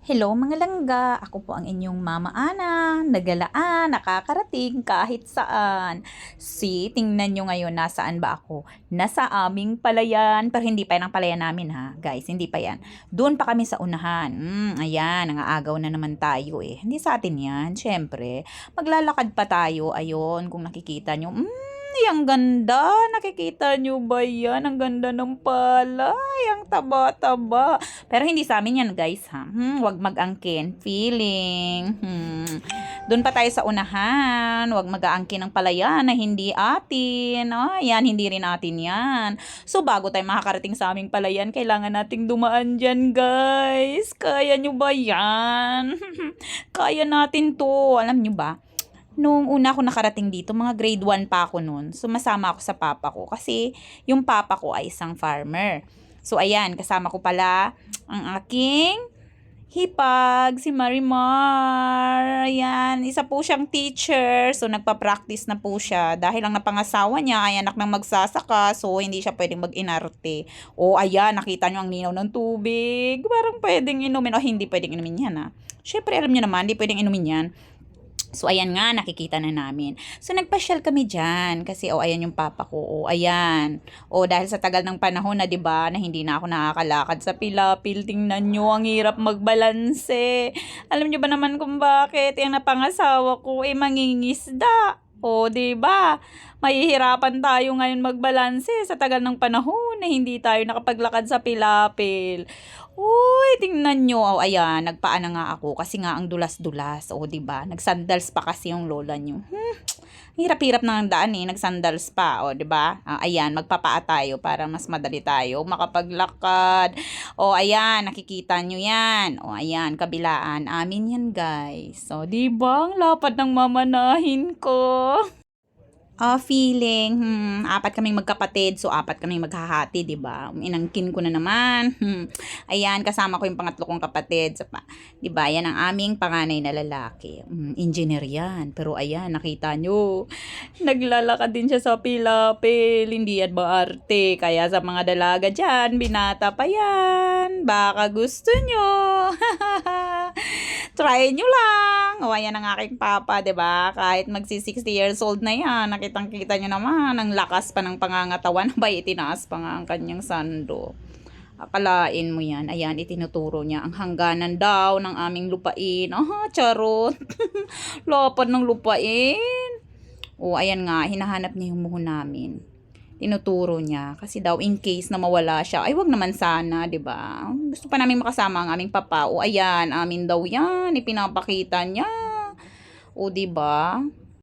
Hello mga langga, ako po ang inyong Mama Ana, nagalaan, nakakarating kahit saan. Tingnan nyo ngayon nasaan ba ako? Nasa aming palayan, pero hindi pa yan ang palayan namin ha, guys, hindi pa yan. Doon pa kami sa unahan. Ayan, nangaagaw na naman tayo eh. Hindi sa atin yan, syempre. Maglalakad pa tayo, ayun, kung nakikita nyo. Ang ganda. Nakikita nyo ba yan? Ang ganda ng palay. Ang taba-taba. Pero hindi sa amin yan, guys, ha? Wag mag-angkin. Feeling. Doon pa tayo sa unahan. Wag mag-aangkin ng palayan na hindi atin. Yan, hindi rin atin yan. So, bago tayo makakarating sa aming palayan, kailangan nating dumaan dyan, guys. Kaya nyo ba yan? Kaya natin to. Alam nyo ba? Nung una ako nakarating dito, mga grade 1 pa ako noon. Sumasama ako sa papa ko kasi yung papa ko ay isang farmer. So ayan, kasama ko pala ang aking hipag, si Marimar. Ayan, isa po siyang teacher. So nagpa-practice na po siya. Dahil ang napangasawa niya ay anak ng magsasaka. So hindi siya pwedeng mag-inarte. O ayan, nakita niyo ang linaw ng tubig. Parang pwedeng inumin. O hindi pwedeng inumin yan ha. Syempre alam niyo naman, hindi pwedeng inumin yan. So, ayan nga, nakikita na namin. So, nagpasyal kami dyan. Kasi, ayan yung papa ko. Ayan. Dahil sa tagal ng panahon na, 'di ba, na hindi na ako nakakalakad sa pilapil. Tingnan nyo, ang hirap magbalanse. Alam nyo ba naman kung bakit? Yung napangasawa ko, mangingisda. 'Di ba? Mahihirapan tayo ngayon magbalanse sa tagal ng panahon na hindi tayo nakapaglakad sa pilapil. Uy, tingnan nyo. Ayan, nagpaan na nga ako kasi nga ang dulas-dulas. 'Di ba? Nagsandals pa kasi yung lola nyo. Hirap-hirap na ang daan eh. Nagsandals pa. 'Di ba? Ayan, magpapaa tayo para mas madali tayo makapaglakad. Ayan, nakikita nyo yan. Ayan, kabilaan. Amin yan, guys. 'Di ba? Ang lapad ng mamanahin ko. Feeling, apat kaming magkapatid, so apat kaming maghahati, 'di ba? Inangkin ko na naman. Ayan, kasama ko yung pangatlo kong kapatid, 'di ba? Yan ang aming panganay na lalaki. Engineer 'yan. Pero ayan, nakita nyo, naglalakad din siya sa pilapil, hindi yan maarte. Kaya sa mga dalaga diyan, binata pa yan. Baka gusto nyo. Try nyo lang. Ayan ang aking papa, 'di ba? Kahit magsi 60 years old na yan, nakitang-kita nyo naman, ang lakas pa ng pangangatawan, ba itinaas pa nga ang kanyang sando. Akalain mo yan. Ayan, itinuturo niya ang hangganan daw ng aming lupain. Charot. Lapad ng lupain. Ayan nga, hinahanap niya yung muhon namin. Tinuturo niya kasi daw in case na mawala siya, ay wag naman sana, 'di ba? Gusto pa namin makasama ang aming papa. Ayan, amin daw 'yan, ipinapakita niya. 'Di ba?